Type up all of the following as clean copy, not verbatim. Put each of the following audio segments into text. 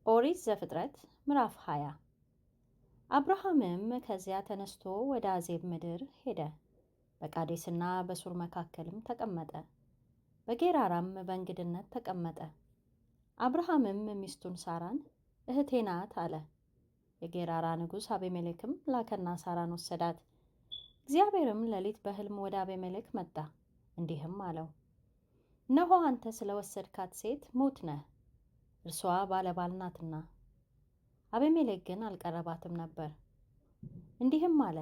ኦሪት ዘፍጥረት ምዕራፍ 20 አብርሃምም ከዚያ ተነስቶ ወደ አዜብ ምድር ሄደ። በቃዴስና በሱር መካከልም ተቀመጠ። በጌራራም በእንግድነት ተቀመጠ። አብርሃምም ሚስቱን ሳራን እህቴ ናት አለ። የጌራራ ንጉሥ አቤሜሌክም ላከና ሳራን ወሰዳት። እግዚአብሔርም ሌሊት በሕልም ወደ አቤሜሌክ መጣ፣ እንዲህም አለው፣ እነሆ አንተ ስለወሰድካት ሴት ሙት ነህ፣ እርሷ ባለባል ናትና። አቤሜሌክ ግን አልቀረባትም ነበር። እንዲህም አለ፣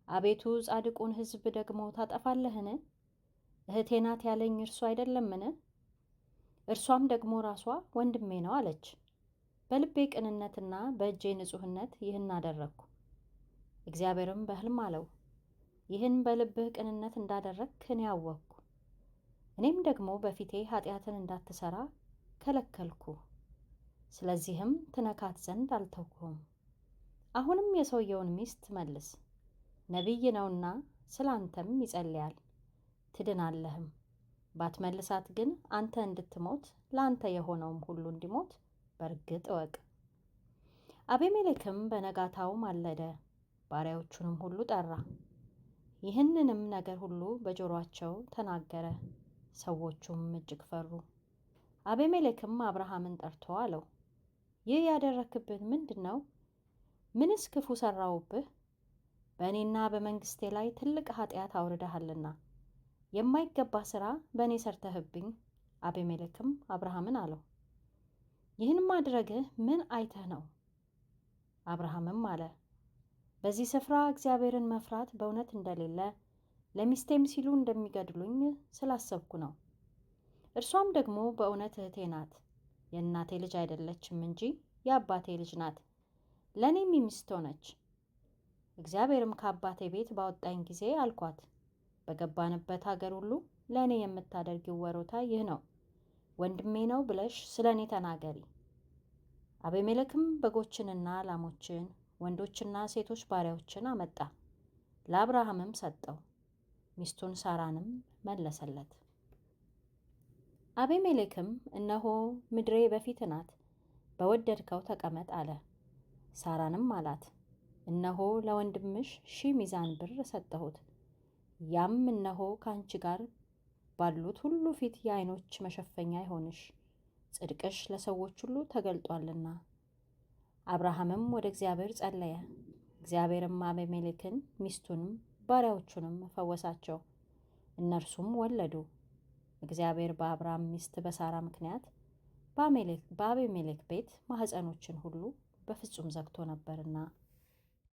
አቤቱ ጻድቁን ሕዝብ ደግሞ ታጠፋለህን? እህቴ ናት ያለኝ እርሱ አይደለምን? እርሷም ደግሞ ራሷ ወንድሜ ነው አለች። በልቤ ቅንነትና በእጄ ንጹሕነት ይህን አደረግኩ። እግዚአብሔርም በሕልም አለው፣ ይህን በልብህ ቅንነት እንዳደረግክ እኔ አወቅኩ። እኔም ደግሞ በፊቴ ኃጢአትን እንዳትሠራ ከለከልኩ። ስለዚህም ትነካት ዘንድ አልተውኩም። አሁንም የሰውየውን ሚስት መልስ፣ ነቢይ ነውና ስለ አንተም ይጸልያል፣ ትድናለህም። ባትመልሳት ግን አንተ እንድትሞት ለአንተ የሆነውም ሁሉ እንዲሞት በእርግጥ እወቅ። አቤሜሌክም በነጋታው ማለደ፣ ባሪያዎቹንም ሁሉ ጠራ፣ ይህንንም ነገር ሁሉ በጆሮአቸው ተናገረ። ሰዎቹም እጅግ ፈሩ። አቤሜሌክም አብርሃምን ጠርቶ አለው፣ ይህ ያደረክብን ምንድን ነው? ምንስ ክፉ ሠራውብህ? በእኔና በመንግሥቴ ላይ ትልቅ ኃጢአት አውርደሃልና የማይገባ ሥራ በእኔ ሰርተህብኝ። አቤሜሌክም አብርሃምን አለው፣ ይህን ማድረግህ ምን አይተህ ነው? አብርሃምም አለ፣ በዚህ ስፍራ እግዚአብሔርን መፍራት በእውነት እንደሌለ ለሚስቴም ሲሉ እንደሚገድሉኝ ስላሰብኩ ነው። እርሷም ደግሞ በእውነት እህቴ ናት፣ የእናቴ ልጅ አይደለችም እንጂ የአባቴ ልጅ ናት፣ ለእኔም ሚስት ሆነች። እግዚአብሔርም ከአባቴ ቤት ባወጣኝ ጊዜ አልኳት፣ በገባንበት አገር ሁሉ ለእኔ የምታደርጊው ወሮታ ይህ ነው፣ ወንድሜ ነው ብለሽ ስለ እኔ ተናገሪ። አቤሜሌክም በጎችንና ላሞችን፣ ወንዶችና ሴቶች ባሪያዎችን አመጣ፣ ለአብርሃምም ሰጠው። ሚስቱን ሳራንም መለሰለት። አቤሜሌክም እነሆ ምድሬ በፊት ናት፣ በወደድከው ተቀመጥ አለ። ሳራንም አላት፣ እነሆ ለወንድምሽ 1000 ሚዛን ብር ሰጠሁት። ያም እነሆ ከአንቺ ጋር ባሉት ሁሉ ፊት የዓይኖች መሸፈኛ ይሆንሽ፣ ጽድቅሽ ለሰዎች ሁሉ ተገልጧልና። አብርሃምም ወደ እግዚአብሔር ጸለየ። እግዚአብሔርም አቤሜሌክን ሚስቱንም ባሪያዎቹንም ፈወሳቸው፣ እነርሱም ወለዱ። እግዚአብሔር በአብርሃም ሚስት በሳራ ምክንያት በአቤሜሌክ ቤት ማኅፀኖችን ሁሉ በፍጹም ዘግቶ ነበርና።